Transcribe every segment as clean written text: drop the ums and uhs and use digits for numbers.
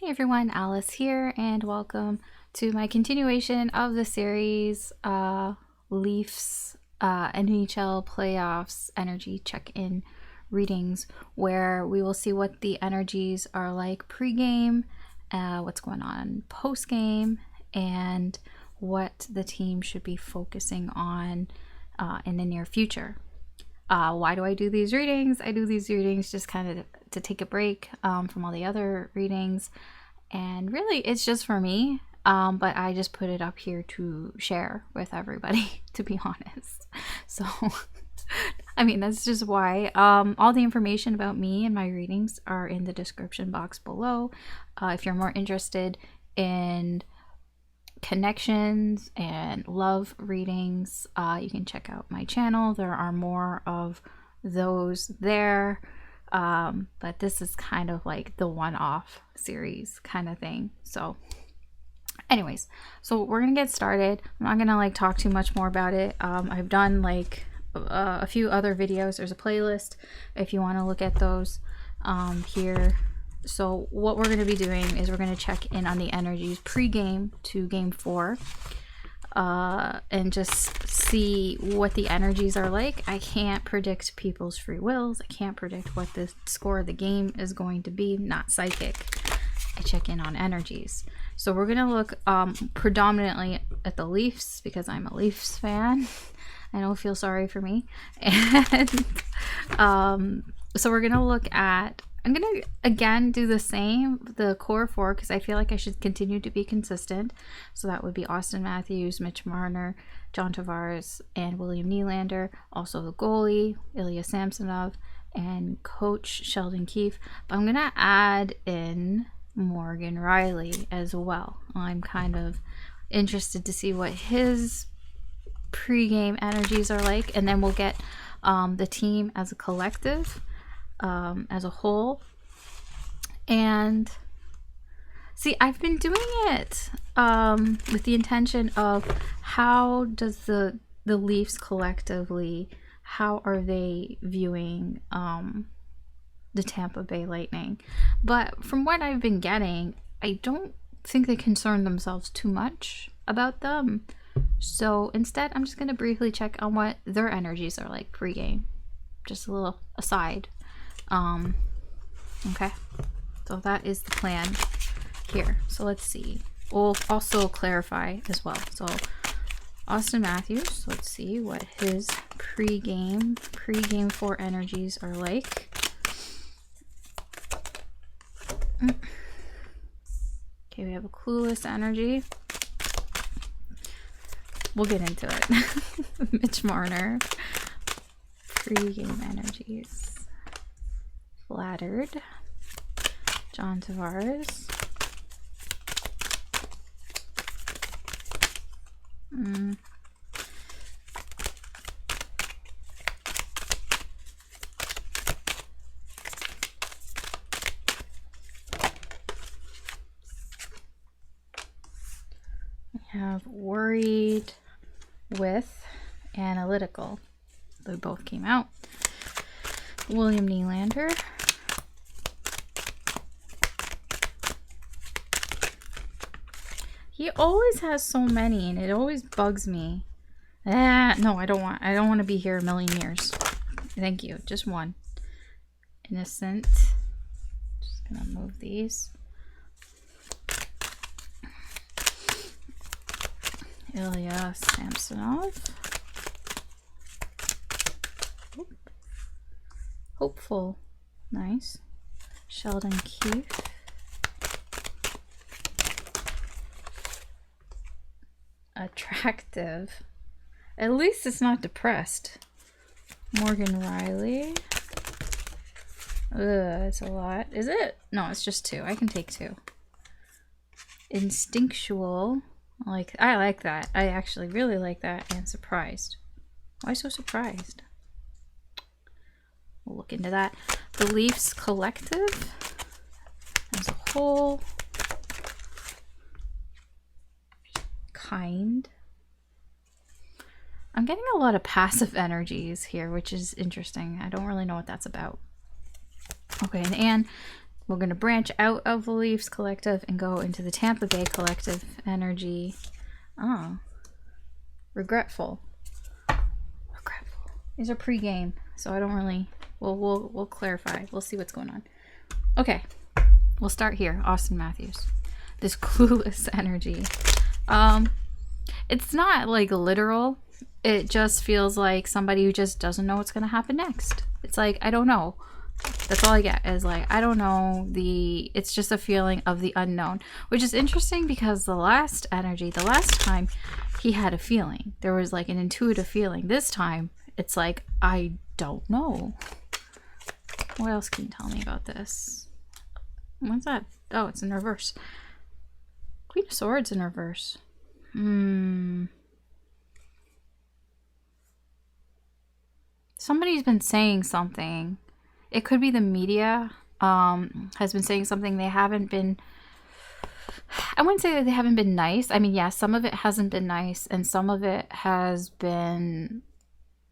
Hey everyone, Alice here, and welcome to my continuation of the series LEAFS NHL Playoffs Energy Check-In readings, where we will see what the energies are like pre-game, what's going on post-game, and what the team should be focusing on in the near future. Why do I do these readings? I do these readings just kind of to take a break from all the other readings, and really it's just for me, but I just put it up here to share with everybody, to be honest. So I mean, that's just why. All the information about me and my readings are in the description box below. If you're more interested in connections and love readings, you can check out my channel. There are more of those there, but this is kind of like the one-off series kind of thing. So anyways, so we're gonna get started. I'm not gonna like talk too much more about it. I've done like a few other videos. There's a playlist if you want to look at those here. So what we're going to be doing is we're going to check in on the energies pre-game to game 4, and just see what the energies are like. I can't predict people's free wills. I can't predict what the score of the game is going to be. I'm not psychic. I check in on energies. So we're going to look predominantly at the Leafs because I'm a Leafs fan. I don't feel sorry for me. And so we're going to look at, I'm going to, again, do the same, the core 4, because I feel like I should continue to be consistent. So that would be Austin Matthews, Mitch Marner, John Tavares, and William Nylander. Also the goalie, Ilya Samsonov, and coach Sheldon Keefe. But I'm going to add in Morgan Riley as well. I'm kind of interested to see what his pre-game energies are like. And then we'll get the team as a collective, as a whole. And see, I've been doing it with the intention of how does the Leafs collectively, how are they viewing the Tampa Bay Lightning? But from what I've been getting, I don't think they concern themselves too much about them. So instead, I'm just going to briefly check on what their energies are like pre-game. Just a little aside. Okay, so that is the plan here. So let's see. We'll also clarify as well. So Austin Matthews, let's see what his pre-game 4 energies are like. Okay, we have a clueless energy. We'll get into it. Mitch Marner, pre-game energies. Flattered, John Tavares, we have worried with analytical. They both came out. William Nylander, he always has so many and it always bugs me. No, I don't want to be here a million years. Thank you. Just one. Innocent. Just gonna move these. Ilya Samsonov. Hopeful. Nice. Sheldon Keefe. Attractive. At least it's not depressed. Morgan Riley. It's a lot. Is it? No, it's just 2. I can take 2. Instinctual. I like that. I actually really like that. And surprised. Why so surprised? We'll look into that. The Leafs collective as a whole. Kind. I'm getting a lot of passive energies here, which is interesting. I don't really know what that's about. Okay, and We're going to branch out of the Leafs collective and go into the Tampa Bay collective energy. Oh, regretful. Regretful. These are pre-game, so I don't really. We'll clarify. We'll see what's going on. Okay, we'll start here. Austin Matthews. This clueless energy. It's not like literal. It just feels like somebody who just doesn't know what's going to happen next. It's like, I don't know. That's all I get is like, I don't know. It's just a feeling of the unknown, which is interesting because the last time he had a feeling, there was like an intuitive feeling. This time it's like, I don't know. What else can you tell me about this? What's that? Oh, it's in reverse. Queen of Swords in reverse. Somebody's been saying something. It could be the media has been saying something. They haven't been, I wouldn't say that they haven't been nice. I mean, yeah, some of it hasn't been nice and some of it has been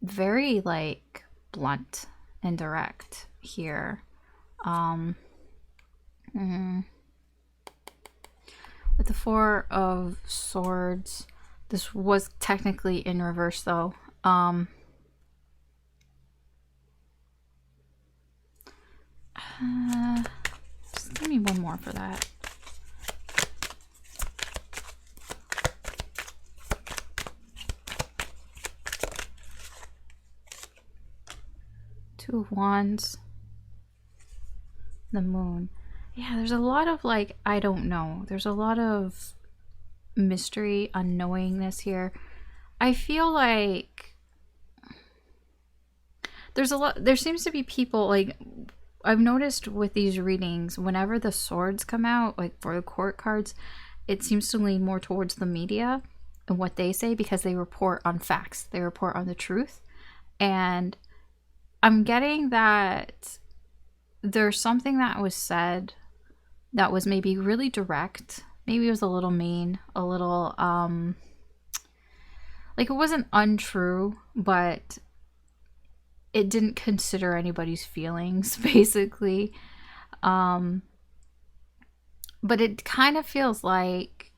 very like blunt and direct here. With the Four of Swords, this was technically in reverse though. Just give me one more for that. Two of Wands. The Moon. Yeah, there's a lot of like, I don't know. There's a lot of mystery, unknowingness here. I feel like there seems to be people like, I've noticed with these readings, whenever the swords come out, like for the court cards, it seems to lean more towards the media and what they say because they report on facts. They report on the truth. And I'm getting that there's something that was said that was maybe really direct. Maybe it was a little mean, a little, like it wasn't untrue, but it didn't consider anybody's feelings, basically. But it kind of feels like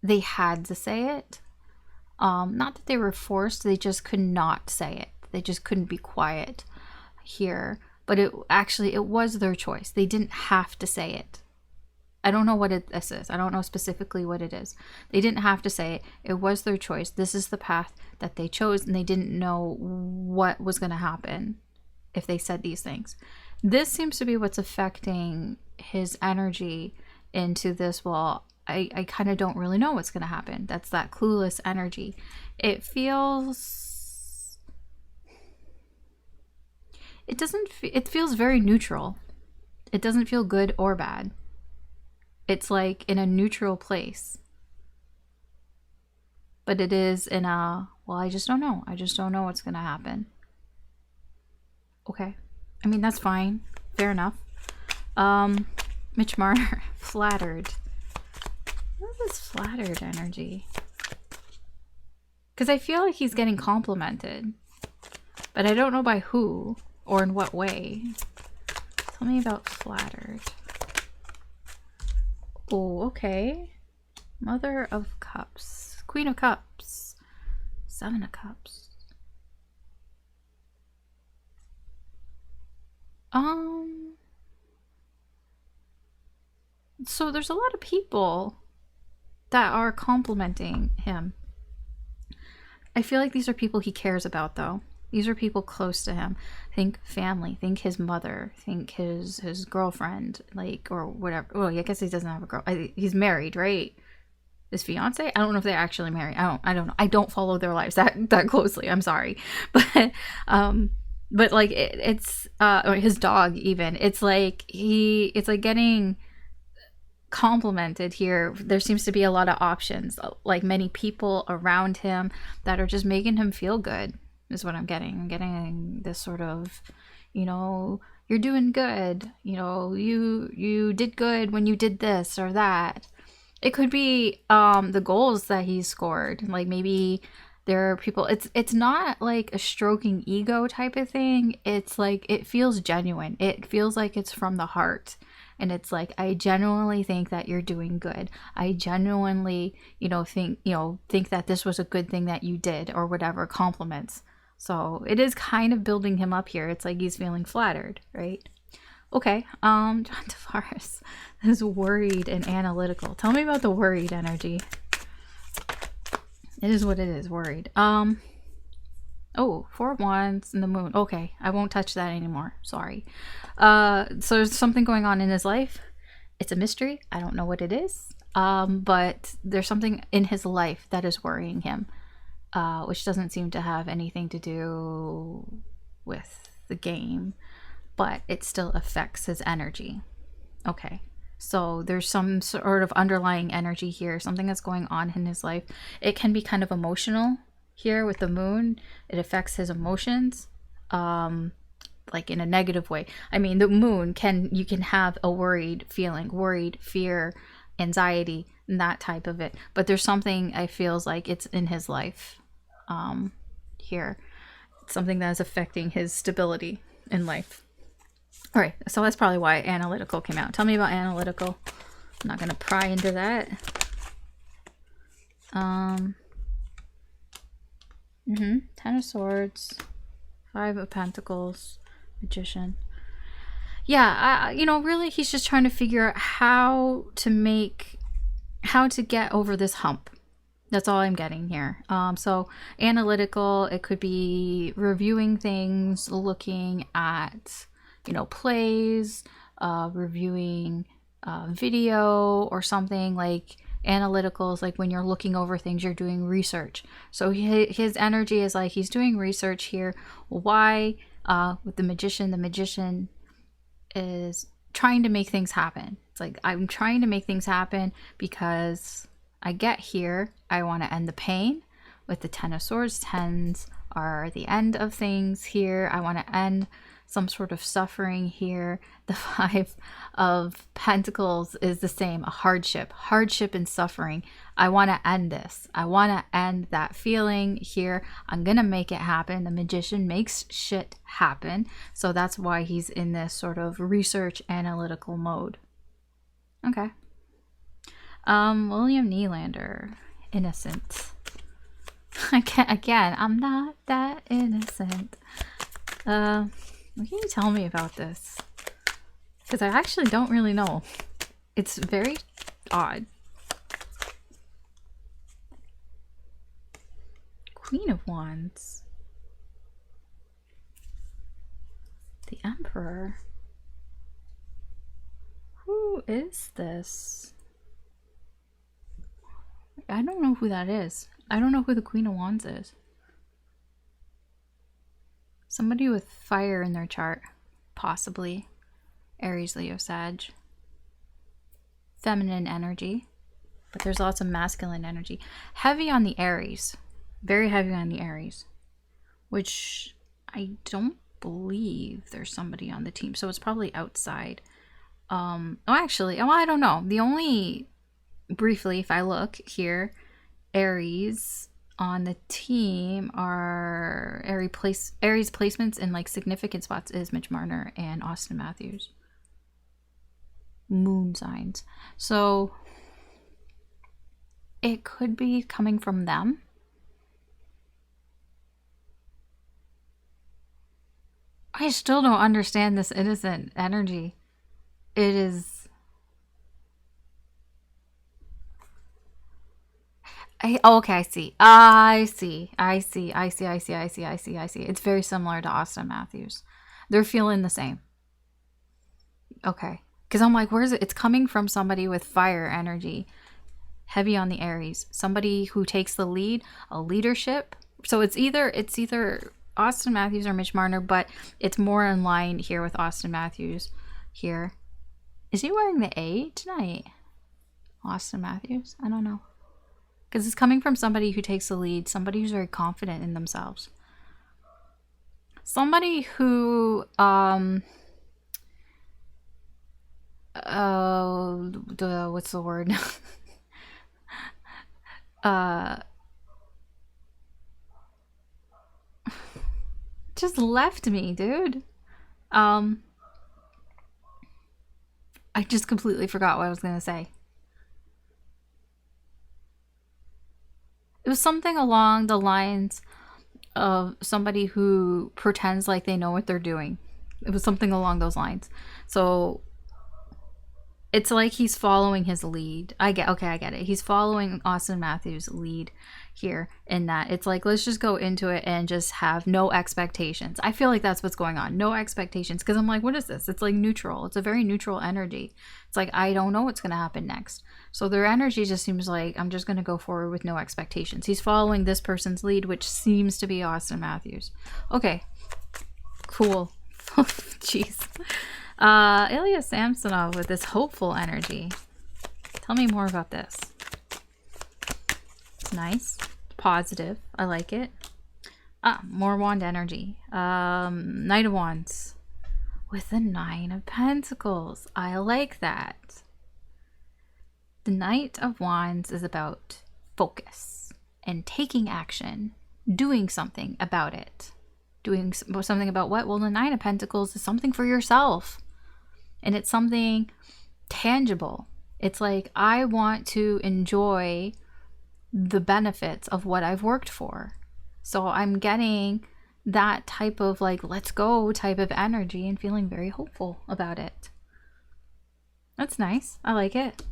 they had to say it. Not that they were forced, they just could not say it. They just couldn't be quiet here. But it was their choice. They didn't have to say it. I don't know what this is. I don't know specifically what it is. They didn't have to say it. It was their choice. This is the path that they chose, and they didn't know what was going to happen if they said these things. This seems to be what's affecting his energy into this. Well, I kind of don't really know what's going to happen. That's that clueless energy. It feels... It feels very neutral. It doesn't feel good or bad. It's like in a neutral place. But it is in a, well, I just don't know. I just don't know what's going to happen. Okay. I mean, that's fine. Fair enough. Mitch Marner, flattered. What is this flattered energy? Because I feel like he's getting complimented. But I don't know by who or in what way. Tell me about flattered. Oh, okay. Mother of Cups. Queen of Cups. Seven of Cups. So there's a lot of people that are complimenting him. I feel like these are people he cares about, though. These are people close to him. Think family. Think his mother. Think his girlfriend, like, or whatever. Well, I guess he doesn't have a girl. He's married, right? His fiance. I don't know if they're actually married. I don't know. I don't follow their lives that closely. I'm sorry, but like it's or his dog even. It's like getting complimented here. There seems to be a lot of options, like many people around him that are just making him feel good. Is what I'm getting. I'm getting this sort of, you know, you're doing good. You know, you did good when you did this or that. It could be the goals that he scored. Like maybe there are people. It's not like a stroking ego type of thing. It's like it feels genuine. It feels like it's from the heart. and it's like, I genuinely think that you're doing good. I genuinely, think that this was a good thing that you did, or whatever, compliments. So it is kind of building him up here. It's like he's feeling flattered, right? Okay, John Tavares is worried and analytical. Tell me about the worried energy. It is what it is, worried. Oh, 4 of Wands and the moon. Okay, I won't touch that anymore. Sorry. So there's something going on in his life. It's a mystery. I don't know what it is. But there's something in his life that is worrying him, which doesn't seem to have anything to do with the game, but it still affects his energy. Okay. So there's some sort of underlying energy here, something that's going on in his life. It can be kind of emotional here with the moon. It affects his emotions, like in a negative way. I mean, the moon you can have a worried feeling, worried, fear, anxiety, and that type of it. But there's something I feels like it's in his life here. It's something that is affecting his stability in life. All right, so that's probably why analytical came out. Tell me about analytical. I'm not going to pry into that. Ten of Swords, 5 of Pentacles, Magician. Yeah, really he's just trying to figure out how to get over this hump. That's all I'm getting here. So analytical, it could be reviewing things, looking at plays, reviewing video or something. Like analytical is like when you're looking over things, you're doing research. So his energy is like he's doing research here. Why? With the magician is trying to make things happen. It's like, I'm trying to make things happen because I get here, I want to end the pain. With the 10 of Swords, 10s are the end of things here. I want to end some sort of suffering here. The 5 of Pentacles is the same, a hardship and suffering. I want to end this. I want to end that feeling here. I'm going to make it happen. The Magician makes shit happen. So that's why he's in this sort of research analytical mode. Okay. William Nylander, innocent. Again, I'm not that innocent. What can you tell me about this? Because I actually don't really know. It's very odd. Queen of Wands. The Emperor. Who is this? I don't know who that is. I don't know who the Queen of Wands is. Somebody with fire in their chart, possibly. Aries, Leo, Sag. Feminine energy, but there's lots of masculine energy. Heavy on the Aries. Very heavy on the Aries. Which I don't believe there's somebody on the team, so it's probably outside. I don't know. The only, briefly, if I look here, Aries on the team are Aries placements in like significant spots is Mitch Marner and Austin Matthews. Moon signs. So it could be coming from them. I still don't understand this innocent energy. It is... okay, I see. It's very similar to Austin Matthews. They're feeling the same. Okay. Because I'm like, where is it? It's coming from somebody with fire energy. Heavy on the Aries. Somebody who takes the lead, a leadership. So it's either Austin Matthews or Mitch Marner, but it's more in line here with Austin Matthews here. Is he wearing the A tonight? Austin Matthews? I don't know. Because it's coming from somebody who takes the lead, somebody who's very confident in themselves. Somebody who, what's the word? Just left me, dude. I just completely forgot what I was going to say. It was something along the lines of somebody who pretends like they know what they're doing. It was something along those lines. So it's like he's following his lead. I get it. He's following Austin Matthews' lead here in that it's like, let's just go into it and just have no expectations. I feel like that's what's going on. No expectations. Because I'm like, what is this? It's like neutral. It's a very neutral energy. It's like, I don't know what's going to happen next. So their energy just seems like, I'm just going to go forward with no expectations. He's following this person's lead, which seems to be Austin Matthews. Okay. Cool. Jeez. Ilya Samsonov with this hopeful energy. Tell me more about this. It's nice. Positive. I like it. More wand energy. Knight of Wands with the 9 of Pentacles. I like that. The Knight of Wands is about focus and taking action, doing something about it. Doing something about what? Well, the 9 of Pentacles is something for yourself. And it's something tangible. It's like, I want to enjoy the benefits of what I've worked for. So I'm getting that type of like, let's go type of energy and feeling very hopeful about it. That's nice. I like it.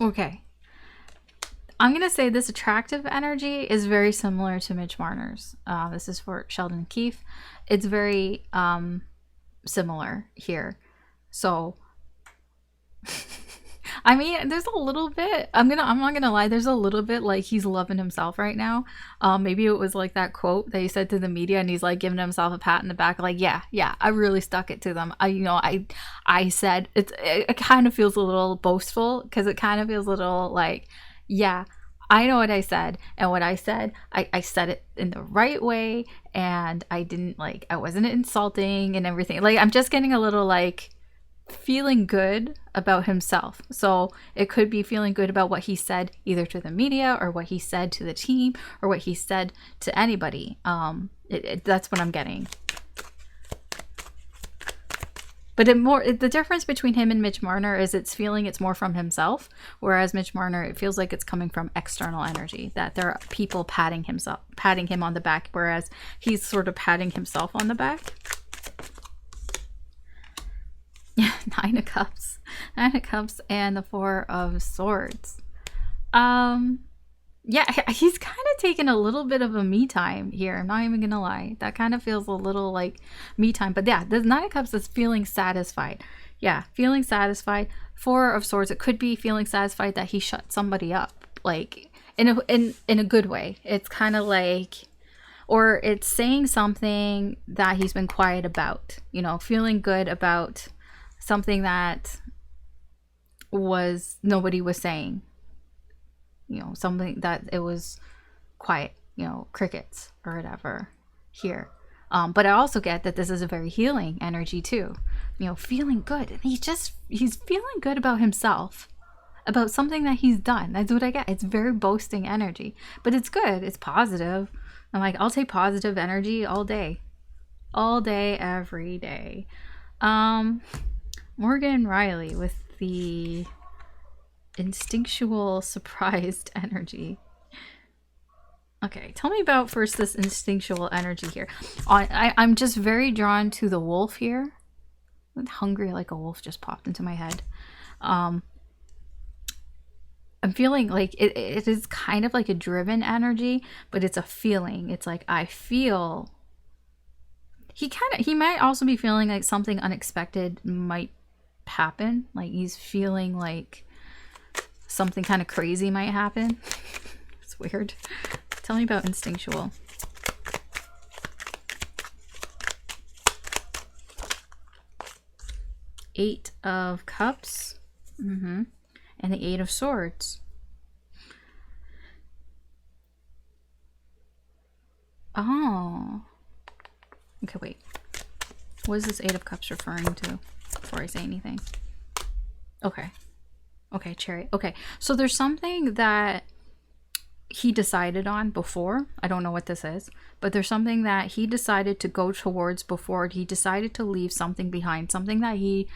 Okay. I'm going to say this attractive energy is very similar to Mitch Marner's. This is for Sheldon Keefe. It's very similar here. So, I mean, there's a little bit, I'm not gonna lie, there's a little bit like he's loving himself right now. Maybe it was like that quote that he said to the media and he's like giving himself a pat in the back, like, yeah, I really stuck it to them. I said, it kind of feels a little boastful, because it kind of feels a little like, yeah, I know what I said, and what I said, I said it in the right way, and I wasn't insulting and everything. Like, I'm just getting a little like, feeling good about himself. So it could be feeling good about what he said either to the media or what he said to the team or what he said to anybody. That's what I'm getting. But the difference between him and Mitch Marner is it's more from himself, whereas Mitch Marner, it feels like it's coming from external energy, that there are people patting him on the back, whereas he's sort of patting himself on the back. Yeah, 9 of Cups and the 4 of Swords. Yeah, he's kind of taking a little bit of a me time here. I'm not even gonna lie. That kind of feels a little like me time. But yeah, the 9 of Cups is feeling satisfied. Yeah, feeling satisfied. 4 of Swords, it could be feeling satisfied that he shut somebody up, like in a good way. It's kind of like, or it's saying something that he's been quiet about. Feeling good about something that nobody was saying, something that it was quiet, crickets or whatever here. But I also get that this is a very healing energy too, feeling good. And he's feeling good about himself, about something that he's done. That's what I get. It's very boasting energy, but it's good. It's positive. I'm like, I'll take positive energy all day, every day. Morgan Riley with the instinctual surprised energy. Okay, tell me about first this instinctual energy here. I'm just very drawn to the wolf here. Hungry like a wolf just popped into my head. I'm feeling like it is kind of like a driven energy, but it's a feeling. It's like, I feel he might also be feeling like something unexpected might happen. Like he's feeling like something kind of crazy might happen. It's weird. Tell me about instinctual. Eight of Cups. And the 8 of Swords. Oh. Okay, wait. What is this 8 of Cups referring to before I say anything? Okay. Okay, Chariot. Okay, so there's something that he decided on before. I don't know what this is, but there's something that he decided to go towards before. He decided to leave something behind, something that he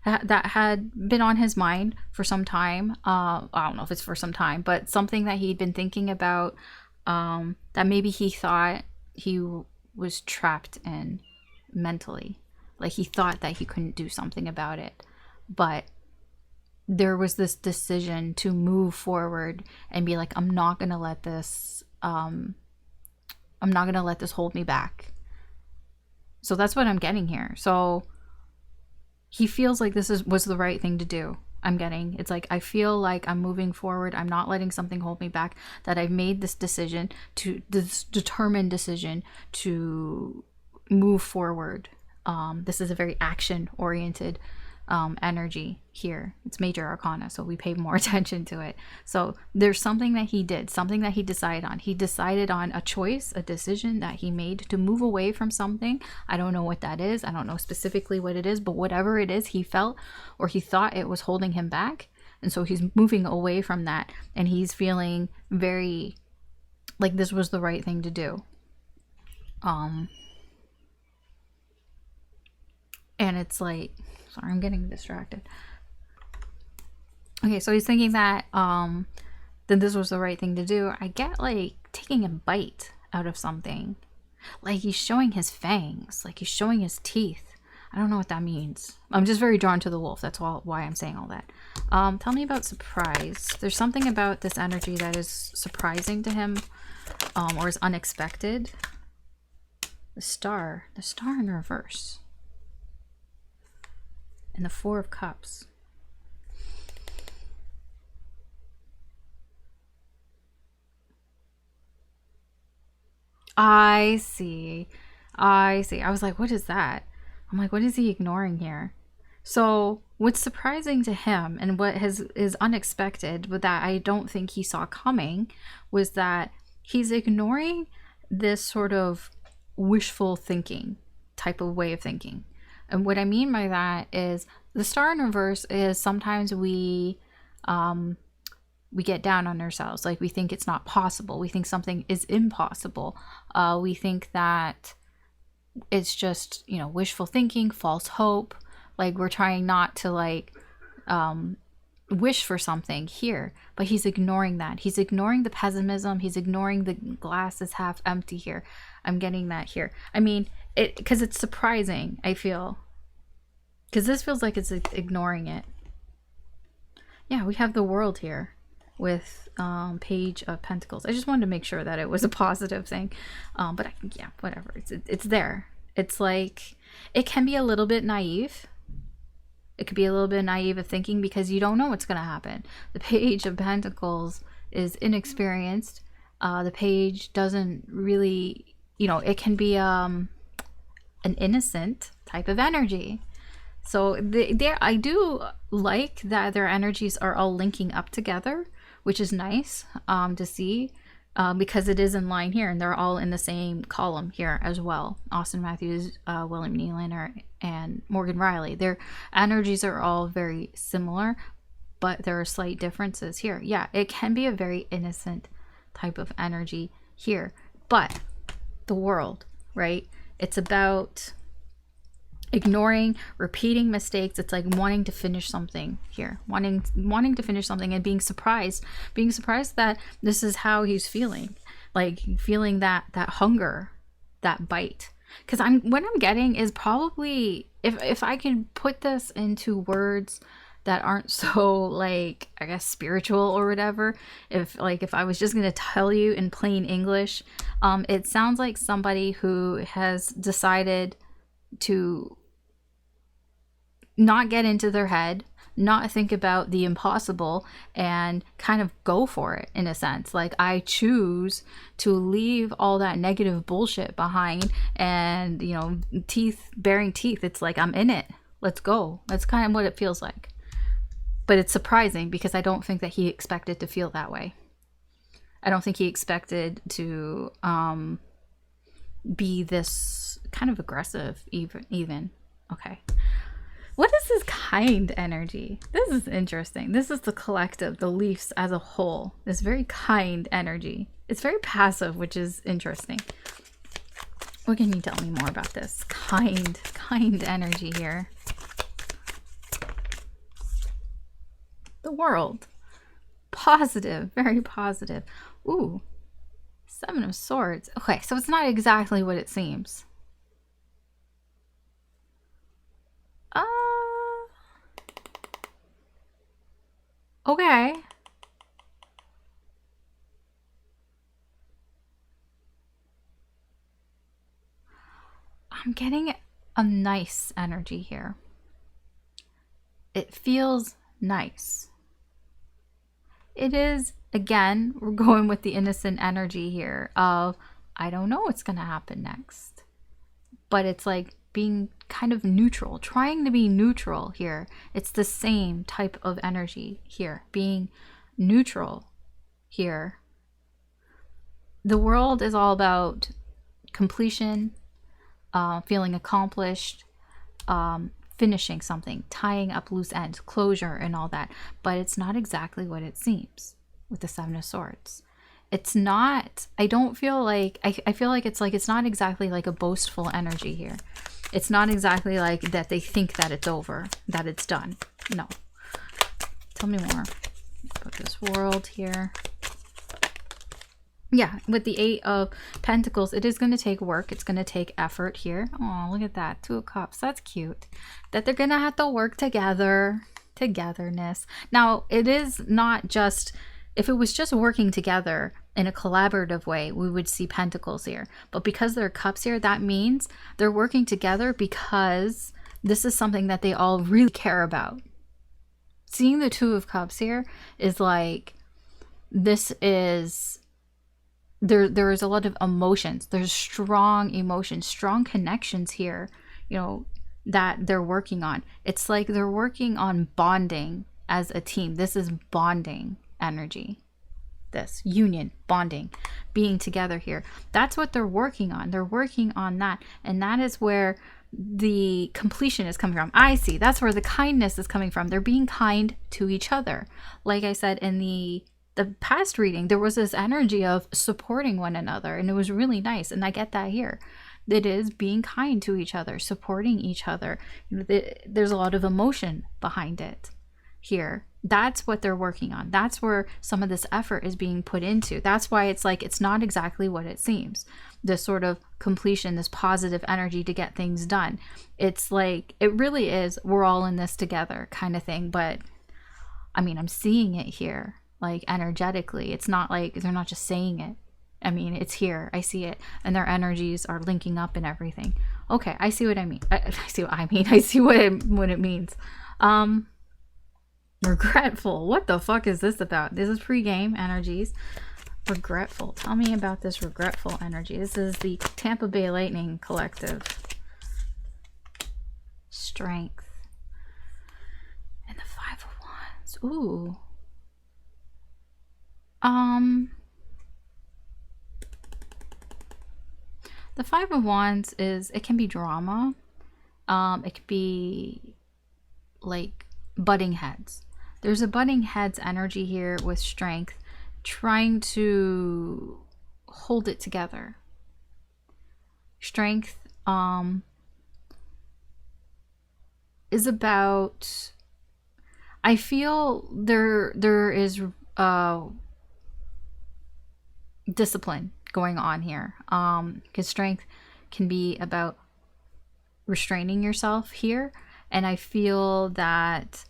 that had been on his mind for some time. I don't know if it's for some time, but something that he'd been thinking about, that maybe he thought he was trapped in mentally. Like he thought that he couldn't do something about it. But there was this decision to move forward and be like, I'm not going to let this hold me back. So that's what I'm getting here. So he feels like this was the right thing to do. It's like, I feel like I'm moving forward. I'm not letting something hold me back, that I've made this determined decision to move forward. This is a very action oriented energy here. It's major arcana, so we pay more attention to it. So there's something that he did, something that he decided on. He decided on a choice, a decision that he made to move away from something. I don't know what that is. I don't know specifically what it is, but whatever it is, he felt or he thought it was holding him back. And so he's moving away from that, and he's feeling very like this was the right thing to do. And it's like, sorry, I'm getting distracted. Okay, so he's thinking that this was the right thing to do. I get like taking a bite out of something. Like he's showing his fangs, like he's showing his teeth. I don't know what that means. I'm just very drawn to the wolf. That's why I'm saying all that. Tell me about surprise. There's something about this energy that is surprising to him, or is unexpected. The star in reverse. And the Four of Cups. I see. I was like, what is that? I'm like, what is he ignoring here? So what's surprising to him and what is unexpected, but that I don't think he saw coming, was that he's ignoring this sort of wishful thinking type of way of thinking. And what I mean by that is the star in reverse is sometimes we get down on ourselves. Like we think it's not possible. We think something is impossible. We think that it's just, wishful thinking, false hope. Like we're trying not to wish for something here, but he's ignoring that. He's ignoring the pessimism. He's ignoring the glass is half empty here. I'm getting that here. I mean, because it's surprising, I feel. Because this feels like it's ignoring it. Yeah, we have the World here with Page of Pentacles. I just wanted to make sure that it was a positive thing. But yeah, whatever. It's there. It's like, it can be a little bit naive. It could be a little bit naive of thinking because you don't know what's going to happen. The Page of Pentacles is inexperienced. The page doesn't really, it can be an innocent type of energy. So I do like that their energies are all linking up together, which is nice to see, because it is in line here, and they're all in the same column here as well. Austin Matthews, William Nylander, and Morgan Riley. Their energies are all very similar, but there are slight differences here. Yeah, it can be a very innocent type of energy here, but the World, right? It's about ignoring, repeating mistakes. It's like wanting to finish something here, wanting to finish something, and being surprised that this is how he's feeling, like feeling that hunger, that bite. Because what I'm getting is probably, if I can put this into words that aren't so, like, I guess spiritual or whatever, if I was just going to tell you in plain English, it sounds like somebody who has decided to not get into their head, not think about the impossible, and kind of go for it in a sense. Like, I choose to leave all that negative bullshit behind, and baring teeth. It's like, I'm in it. Let's go. That's kind of what it feels like. But it's surprising because I don't think that he expected to feel that way. I don't think he expected to be this kind of aggressive even. Okay. What is this kind energy? This is interesting. This is the collective, the Leafs as a whole. This very kind energy. It's very passive, which is interesting. What can you tell me more about this kind energy here? The world. Positive, very positive. Ooh, Seven of Swords. Okay, so it's not exactly what it seems. Okay. I'm getting a nice energy here. It feels nice. It is, again, we're going with the innocent energy here of, I don't know what's going to happen next. But it's like being kind of neutral, trying to be neutral here. It's the same type of energy here, being neutral here. The world is all about completion, feeling accomplished, finishing something, tying up loose ends, closure and all that. But it's not exactly what it seems with the Seven of Swords. It's not, I don't feel like, I feel like it's not exactly like a boastful energy here. It's not exactly like that they think that it's over, that it's done. No. Tell me more about this world here. Yeah, with the Eight of Pentacles, it is going to take work. It's going to take effort here. Oh, look at that. Two of Cups. That's cute. That they're going to have to work together. Togetherness. Now, it is not just, if it was just working together in a collaborative way, we would see Pentacles here. But because there are Cups here, that means they're working together because this is something that they all really care about. Seeing the Two of Cups here is like, this is... There is a lot of emotions. There's strong emotions, strong connections here, you know, that they're working on. It's like they're working on bonding as a team. This is bonding energy. This union, bonding, being together here. That's what they're working on. They're working on that. And that is where the completion is coming from. I see. That's where the kindness is coming from. They're being kind to each other. Like I said in the past reading, there was this energy of supporting one another, and it was really nice. And I get that here. It is being kind to each other, supporting each other. There's a lot of emotion behind it here. That's what they're working on. That's where some of this effort is being put into. That's why it's like, it's not exactly what it seems. This sort of completion, this positive energy to get things done. It's like, it really is, we're all in this together kind of thing. But I mean, I'm seeing it here. Like energetically, it's not like they're not just saying it. I mean, it's here. I see it, and their energies are linking up and everything. Okay, I see what I mean. I see what I mean. I see what it means. Regretful. What the fuck is this about? This is pre-game energies. Regretful. Tell me about this regretful energy. This is the Tampa Bay Lightning Collective. Strength. And the Five of Wands. Ooh. The Five of Wands is, it can be drama. It could be like butting heads. There's a butting heads energy here with strength, trying to hold it together. Strength is about, I feel there is discipline going on here, because strength can be about restraining yourself here, and I feel that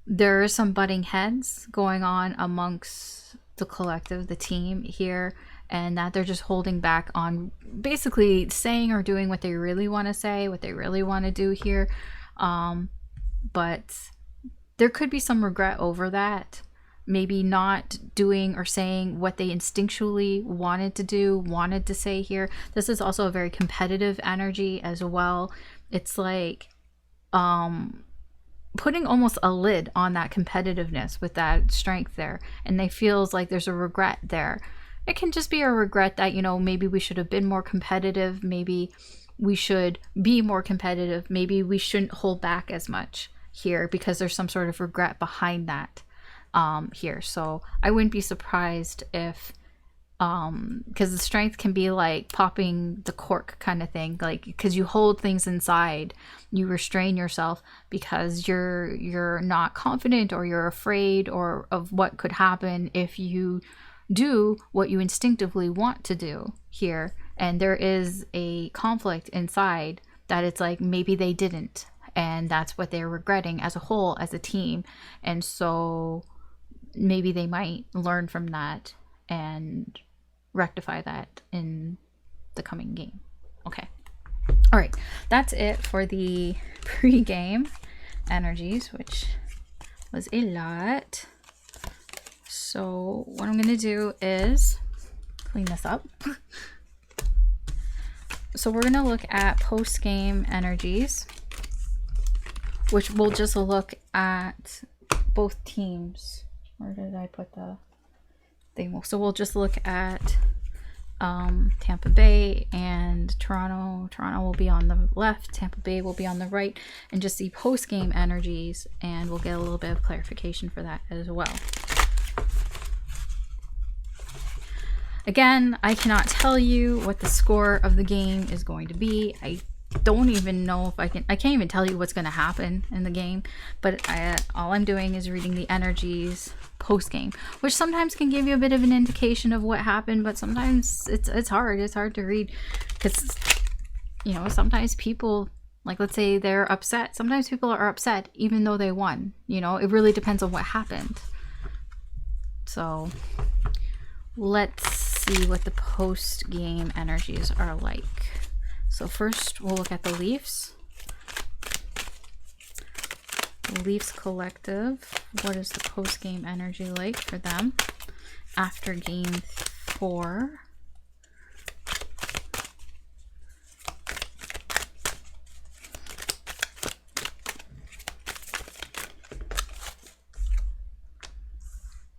there are some butting heads going on amongst the collective, the team here, and that they're just holding back on basically saying or doing what they really want to say, what they really want to do here. But there could be some regret over that. Maybe not doing or saying what they instinctually wanted to do, wanted to say here. This is also a very competitive energy as well. It's like putting almost a lid on that competitiveness with that strength there. And they feels like there's a regret there. It can just be a regret that, you know, maybe we should have been more competitive. Maybe we should be more competitive. Maybe we shouldn't hold back as much here because there's some sort of regret behind that. Here. So I wouldn't be surprised if because the strength can be like popping the cork kind of thing, like because you hold things inside, you restrain yourself because you're not confident, or you're afraid or of what could happen if you do what you instinctively want to do here. And there is a conflict inside that it's like maybe they didn't, and that's what they're regretting as a whole, as a team. And so maybe they might learn from that and rectify that in the coming game. Okay. All right. That's it for the pre-game energies, which was a lot. So what I'm going to do is clean this up. So we're going to look at post-game energies, which we'll just look at both teams. Where did I put the thing? So we'll just look at Tampa Bay and Toronto. Toronto will be on the left, Tampa Bay will be on the right, and just see post-game energies, and we'll get a little bit of clarification for that as well. Again, I cannot tell you what the score of the game is going to be. I don't even know if I can't even tell you what's going to happen in the game, but all I'm doing is reading the energies post game, which sometimes can give you a bit of an indication of what happened, but sometimes it's hard to read, because you know, sometimes people, like, let's say they're upset, sometimes people are upset even though they won. You know, it really depends on what happened. So let's see what the post game energies are like. So first we'll look at the Leafs. The Leafs collective. What is the post-game energy like for them after game 4?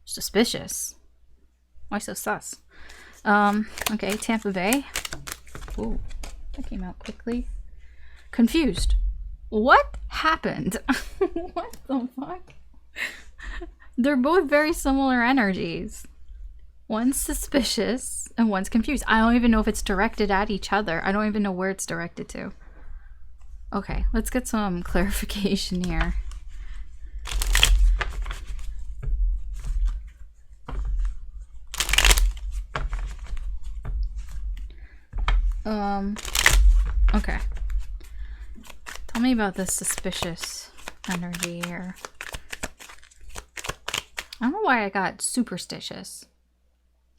Suspicious. Why so sus? Okay, Tampa Bay. Ooh. That came out quickly. Confused. What happened? What the fuck? They're both very similar energies. One's suspicious and one's confused. I don't even know if it's directed at each other. I don't even know where it's directed to. Okay, let's get some clarification here. Okay. Tell me about this suspicious energy here. I don't know why I got superstitious.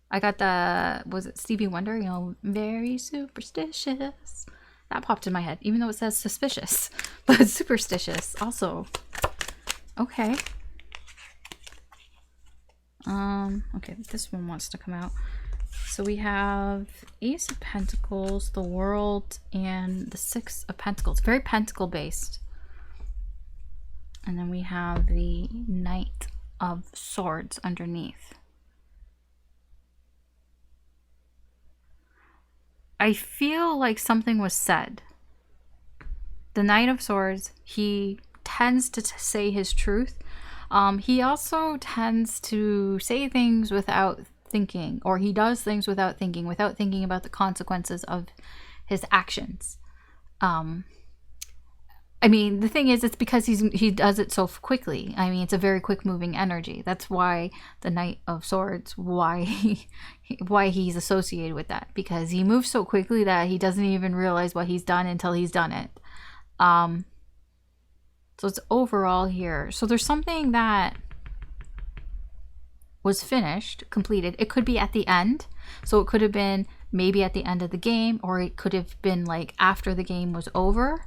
I got the, was it Stevie Wonder? You know, very superstitious. That popped in my head, even though it says suspicious. But superstitious also. Okay. Okay, this one wants to come out. So we have Ace of Pentacles, the World, and the Six of Pentacles. Very pentacle based. And then we have the Knight of Swords underneath. I feel like something was said. The Knight of Swords, he tends to say his truth. He also tends to say things without thinking, or he does things without thinking about the consequences of his actions. I mean, the thing is, it's because he does it so quickly. I mean, it's a very quick moving energy. That's why the Knight of Swords, why he's associated with that, because he moves so quickly that he doesn't even realize what he's done until he's done it. So it's overall here. So there's something that was finished, completed. It could be at the end. So it could have been maybe at the end of the game, or it could have been like after the game was over.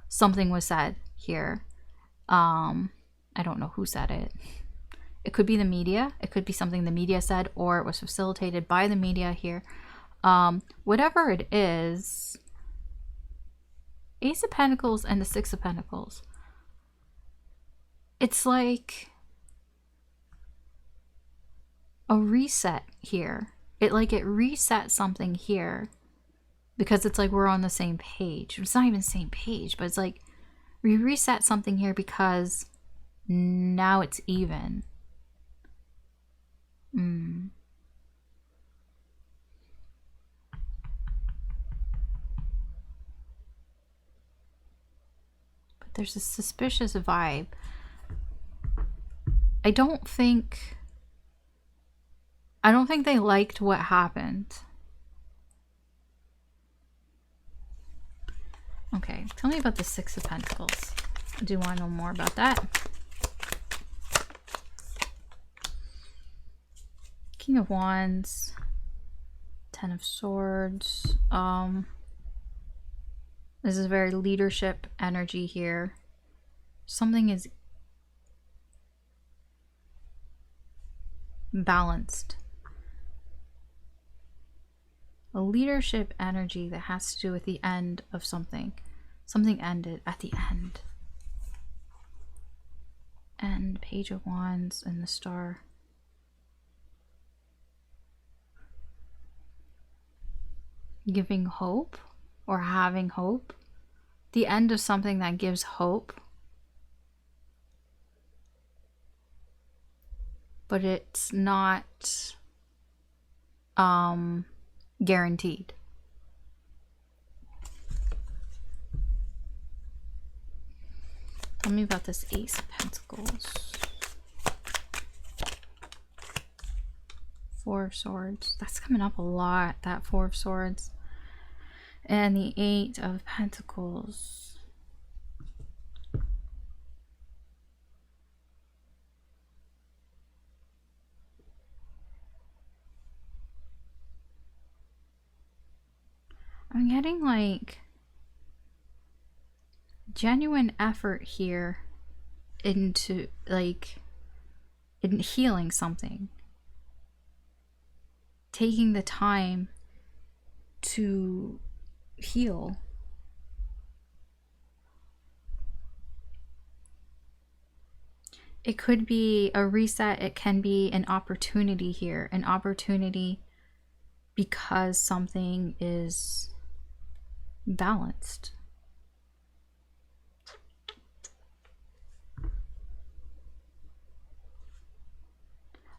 Something was said here. I don't know who said it. It could be the media. It could be something the media said, or it was facilitated by the media here. Whatever it is, Ace of Pentacles and the Six of Pentacles. It's like a reset here. It reset something here, because it's like we're on the same page. It's not even the same page, but it's like we reset something here because now it's even. there's a suspicious vibe. I don't think they liked what happened. Okay, tell me about the Six of Pentacles. I do want to know more about that. King of Wands, Ten of Swords. This is very leadership energy here. Something is balanced. A leadership energy that has to do with the end of something. Something ended at the end. And Page of Wands and the Star. Giving hope or having hope. The end of something that gives hope. But it's not guaranteed. Tell me about this Ace of Pentacles. Four of Swords. That's coming up a lot, that Four of Swords. And the Eight of Pentacles. I'm getting like genuine effort here into like in healing something. Taking the time to heal. It could be a reset. It can be an opportunity here. An opportunity because something is balanced.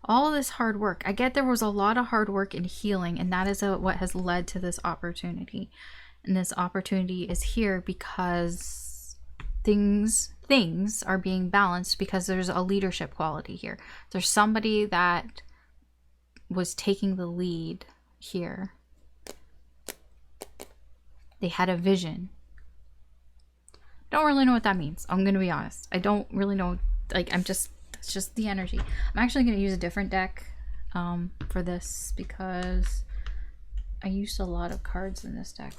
All of this hard work. I get there was a lot of hard work in healing, and that is what has led to this opportunity. And this opportunity is here because things are being balanced because there's a leadership quality here. There's somebody that was taking the lead here. They had a vision. Don't really know what that means. I'm going to be honest. I don't really know. Like, it's just the energy. I'm actually going to use a different deck for this because I used a lot of cards in this deck.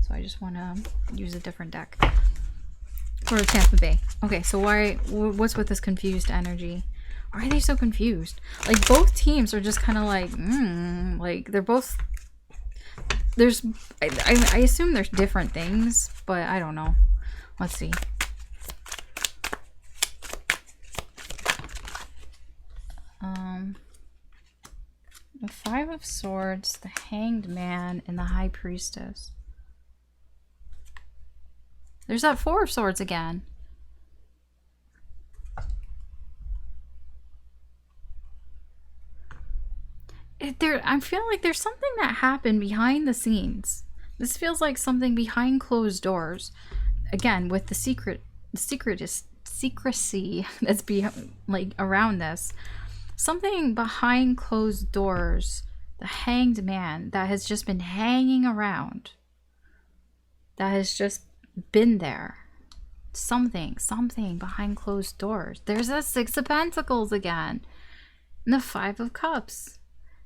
So I just want to use a different deck for Tampa Bay. Okay, so what's with this confused energy? Why are they so confused? Like, both teams are just kind of like they're both, I assume there's different things, but I don't know. Let's see. The Five of Swords, the Hanged Man, and the High Priestess. There's that Four of Swords again. I feel like there's something that happened behind the scenes. This feels like something behind closed doors. Again, with the secrecy that's around this. Something behind closed doors. The Hanged Man that has just been hanging around. That has just been there. Something behind closed doors. There's that Six of Pentacles again. And the Five of Cups.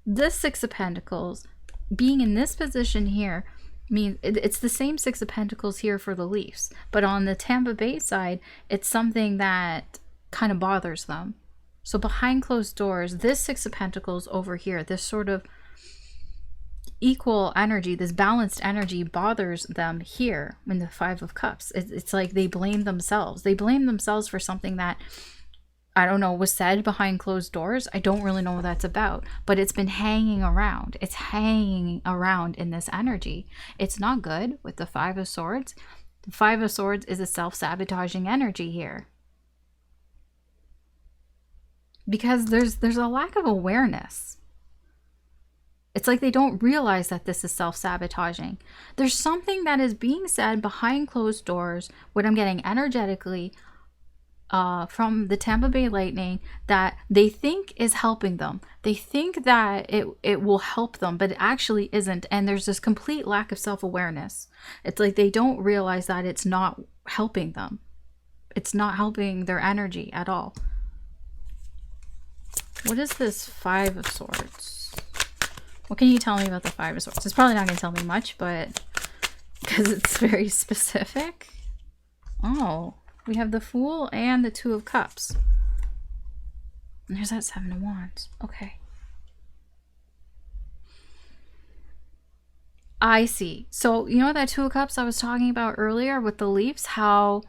This Six of Pentacles being in this position here means it's the same Six of Pentacles here for the Leafs, but on the Tampa Bay side, it's something that kind of bothers them. So behind closed doors, this Six of Pentacles over here, this sort of equal energy, this balanced energy bothers them here in the Five of Cups. It's like they blame themselves. They blame themselves for something that, I don't know, was said behind closed doors. I don't really know what that's about, but it's been hanging around. It's hanging around in this energy. It's not good with the Five of Swords. The Five of Swords is a self-sabotaging energy here. Because there's a lack of awareness. It's like they don't realize that this is self-sabotaging. There's something that is being said behind closed doors, what I'm getting energetically, from the Tampa Bay Lightning, that they think is helping them. They think that it will help them, but it actually isn't. And there's this complete lack of self-awareness. It's like they don't realize that it's not helping them. It's not helping their energy at all. What is this Five of Swords? What can you tell me about the Five of Swords? It's probably not going to tell me much, but because it's very specific. Oh, we have the Fool and the Two of Cups. And there's that Seven of Wands. Okay. I see. So, you know that Two of Cups I was talking about earlier with the Leafs? How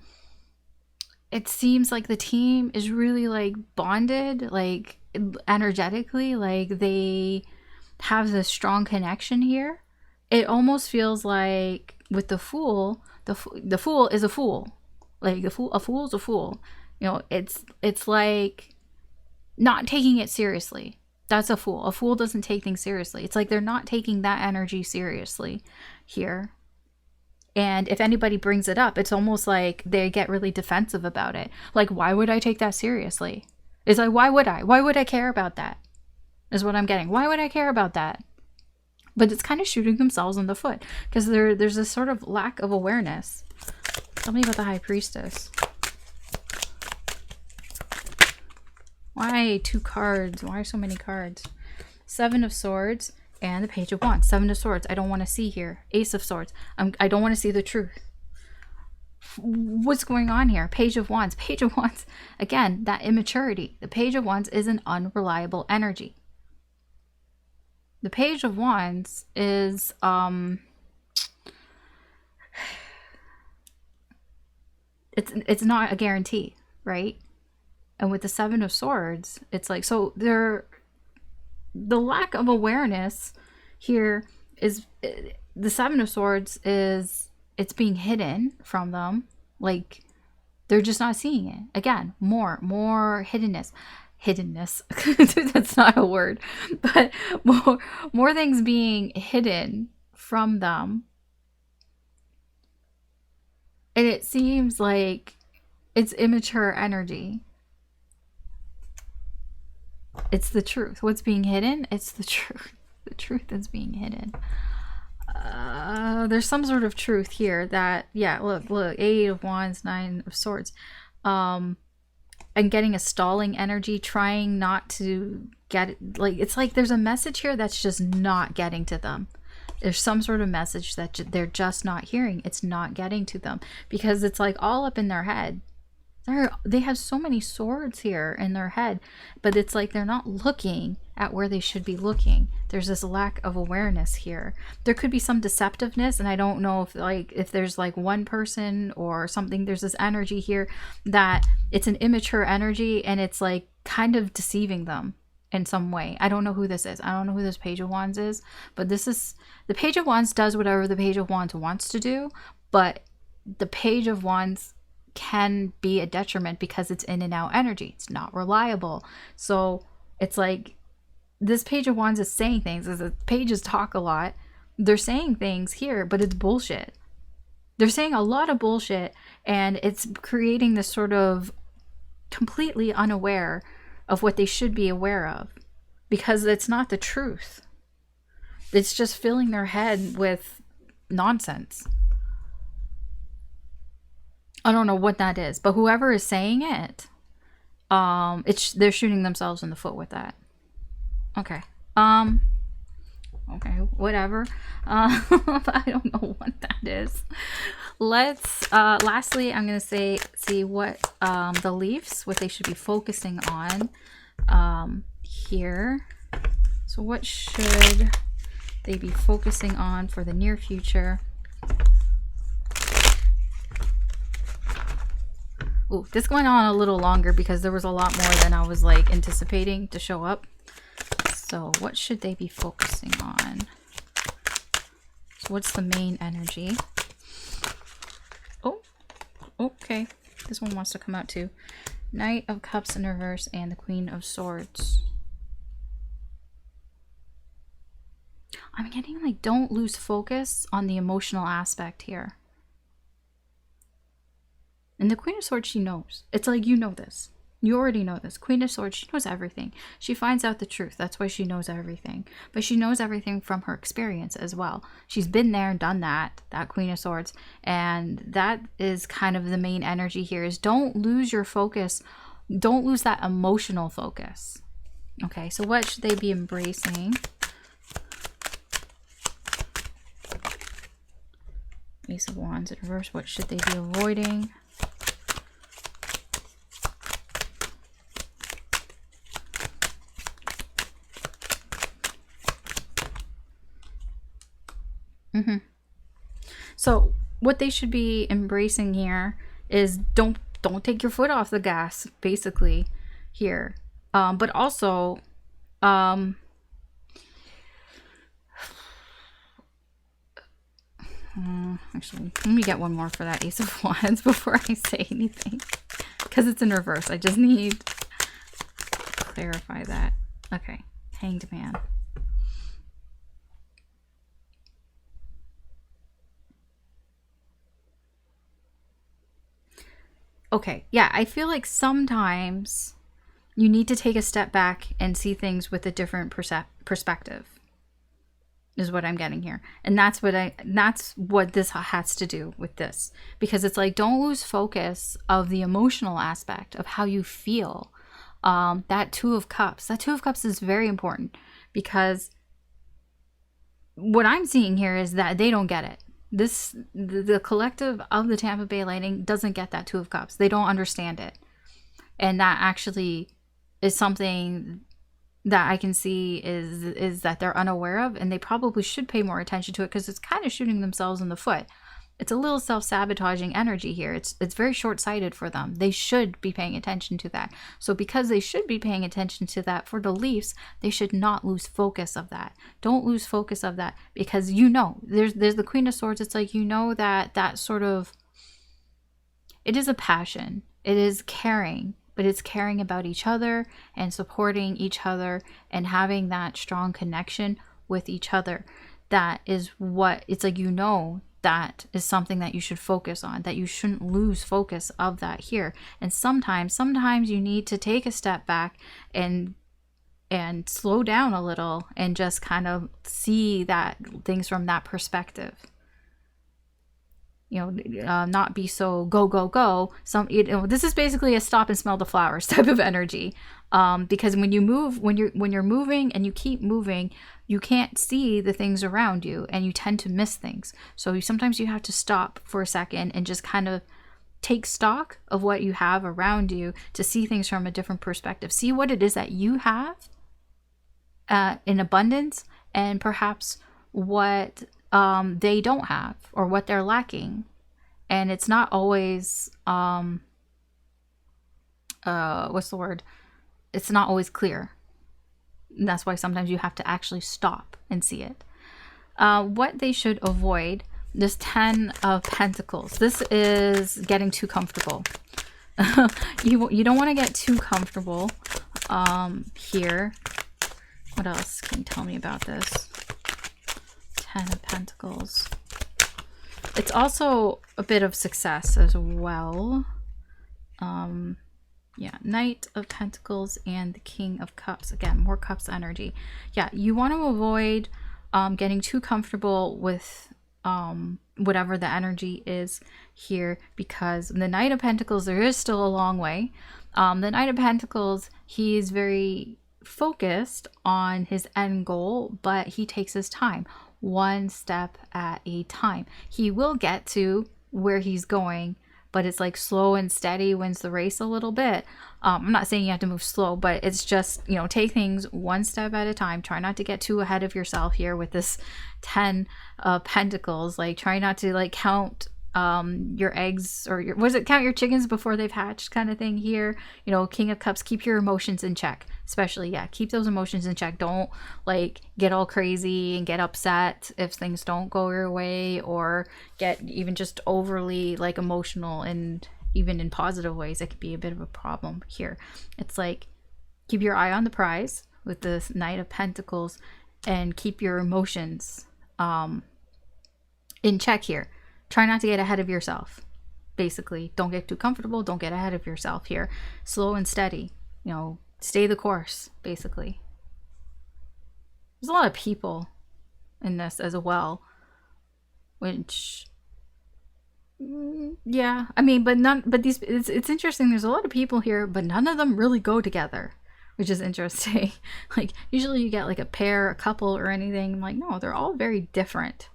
it seems like the team is really like bonded, like energetically, like they have this strong connection here. It almost feels like with the Fool, the Fool is a fool. Like a fool is a fool. You know, it's like not taking it seriously. That's a fool. A fool doesn't take things seriously. It's like they're not taking that energy seriously here. And if anybody brings it up, it's almost like they get really defensive about it. Like, why would I take that seriously? It's like, why would I? Why would I care about that? Is what I'm getting. Why would I care about that? But it's kind of shooting themselves in the foot because there's this sort of lack of awareness. Tell me about the High Priestess. Why 2 cards? Why so many cards? Seven of Swords and the Page of Wands. Seven of Swords. I don't want to see here. Ace of Swords. I don't want to see the truth. What's going on here? Page of Wands. Page of Wands. Again, that immaturity. The Page of Wands is an unreliable energy. The Page of Wands is it's not a guarantee, right? And with the Seven of Swords, it's like, so the lack of awareness here is, the Seven of Swords is, it's being hidden from them. Like they're just not seeing it. Again, more hiddenness. That's not a word, but more things being hidden from them. And it seems like it's immature energy. It's the truth. What's being hidden? It's the truth. The truth that's being hidden. There's some sort of truth here that, yeah, look, Eight of Wands, Nine of Swords. I'm getting a stalling energy, trying not to get it. Like, it's like there's a message here that's just not getting to them. There's some sort of message that they're just not hearing. It's not getting to them because it's like all up in their head. They have so many swords here in their head, but it's like they're not looking at where they should be looking. There's this lack of awareness here. There could be some deceptiveness, and I don't know if there's like one person or something. There's this energy here that it's an immature energy, and it's like kind of deceiving them in some way. I don't know who this is. I don't know who this Page of Wands is, but this is, the Page of Wands does whatever the Page of Wands wants to do, but the Page of Wands can be a detriment because it's in and out energy. It's not reliable. So it's like this Page of Wands is saying things, as the pages talk a lot. They're saying things here, but it's bullshit. They're saying a lot of bullshit, and it's creating this sort of completely unaware of what they should be aware of, because it's not the truth. It's just filling their head with nonsense. I don't know what that is, but whoever is saying it, they're shooting themselves in the foot with that. Okay. Okay, whatever. I don't know what that is. Let's lastly, I'm gonna see what the Leafs, what they should be focusing on here. So what should they be focusing on for the near future? Ooh, this going on a little longer because there was a lot more than I was like anticipating to show up. So what should they be focusing on? So what's the main energy? Oh, okay. This one wants to come out too. Knight of Cups in reverse and the Queen of Swords. I'm getting like, don't lose focus on the emotional aspect here. And the Queen of Swords, she knows. It's like, you know this. You already know this. Queen of Swords, she knows everything. She finds out the truth. That's why she knows everything. But she knows everything from her experience as well. She's been there and done that Queen of Swords. And that is kind of the main energy here, is don't lose your focus. Don't lose that emotional focus. Okay, so what should they be embracing? Ace of Wands in reverse. What should they be avoiding? So what they should be embracing here is don't take your foot off the gas, basically, here. But also, actually, let me get one more for that Ace of Wands before I say anything, because it's in reverse. I just need to clarify that. Okay, Hanged Man. Okay, yeah, I feel like sometimes you need to take a step back and see things with a different perspective, is what I'm getting here. And that's what this has to do with this. Because it's like, don't lose focus of the emotional aspect of how you feel. That Two of Cups. That Two of Cups is very important, because what I'm seeing here is that they don't get it. The collective of the Tampa Bay Lightning doesn't get that Two of Cups. They don't understand it. And that actually is something that I can see is that they're unaware of, and they probably should pay more attention to it, because it's kind of shooting themselves in the foot. It's a little self-sabotaging energy here. It's very short-sighted for them. They should be paying attention to that. So because they should be paying attention to that, for the Leafs, they should not lose focus of that. Don't lose focus of that, because you know, there's the Queen of Swords. It's like, you know, that sort of, it is a passion. It is caring, but it's caring about each other and supporting each other and having that strong connection with each other. That is what, it's like, you know, that is something that you should focus on, that you shouldn't lose focus of that here. And sometimes you need to take a step back and slow down a little and just kind of see that things from that perspective. You know, not be so go, go, go. This is basically a stop and smell the flowers type of energy. Because when you move, when you're moving and you keep moving, you can't see the things around you, and you tend to miss things. So sometimes you have to stop for a second and just kind of take stock of what you have around you to see things from a different perspective. See what it is that you have in abundance, and perhaps what they don't have, or what they're lacking. And it's not always what's the word? It's not always clear. And that's why sometimes you have to actually stop and see it. What they should avoid, this 10 of Pentacles. This is getting too comfortable. You don't want to get too comfortable here. What else can you tell me about this? 10 of Pentacles. It's also a bit of success as well. Yeah, Knight of Pentacles and the King of Cups. Again, more Cups energy. Yeah, you want to avoid getting too comfortable with whatever the energy is here, because the Knight of Pentacles, there is still a long way. The Knight of Pentacles, he is very focused on his end goal, but he takes his time, one step at a time. He will get to where he's going, but it's like slow and steady wins the race a little bit. I'm not saying you have to move slow, but it's just, you know, take things one step at a time. Try not to get too ahead of yourself here with this 10 of Pentacles. Like, try not to like count your eggs, or count your chickens before they've hatched kind of thing here. You know, King of Cups, keep your emotions in check. Especially, yeah, keep those emotions in check. Don't like get all crazy and get upset if things don't go your way, or get even just overly like emotional, and even in positive ways, it could be a bit of a problem here. It's like, keep your eye on the prize with this Knight of Pentacles, and keep your emotions in check here. Try not to get ahead of yourself. Basically, don't get too comfortable. Don't get ahead of yourself here. Slow and steady. You know, stay the course, basically. There's a lot of people in this as well, which, yeah, I mean, but these, it's interesting. There's a lot of people here, but none of them really go together, which is interesting. Like, usually you get like a pair, a couple, or anything. Like, no, they're all very different,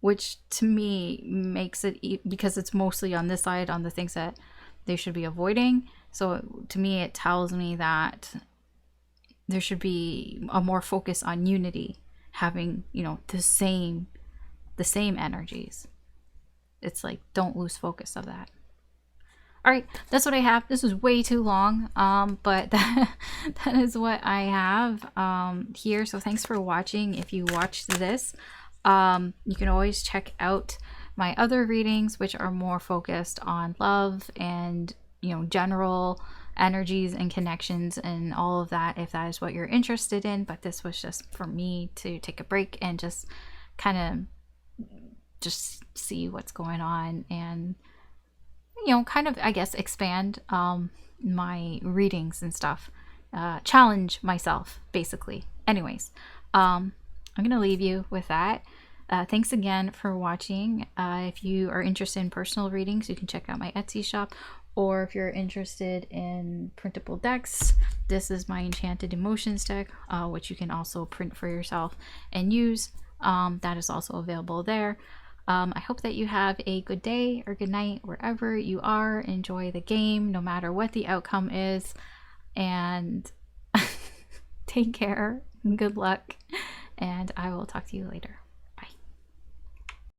which to me makes it, because it's mostly on this side, on the things that they should be avoiding. So to me, it tells me that there should be a more focus on unity, having, you know, the same energies. It's like, don't lose focus of that. All right, that's what I have. This is way too long, but that is what I have here. So thanks for watching. If you watched this, you can always check out my other readings, which are more focused on love and, you know, general energies and connections and all of that, if that is what you're interested in. But this was just for me to take a break and just kind of just see what's going on, and, you know, kind of, I guess, expand my readings and stuff, challenge myself, basically. Anyways, I'm gonna leave you with that. Thanks again for watching. If you are interested in personal readings, you can check out my Etsy shop, or if you're interested in printable decks, this is my Enchanted Emotions deck, which you can also print for yourself and use. That is also available there. I hope that you have a good day or good night wherever you are. Enjoy the game, no matter what the outcome is, and take care. Good luck, and I will talk to you later.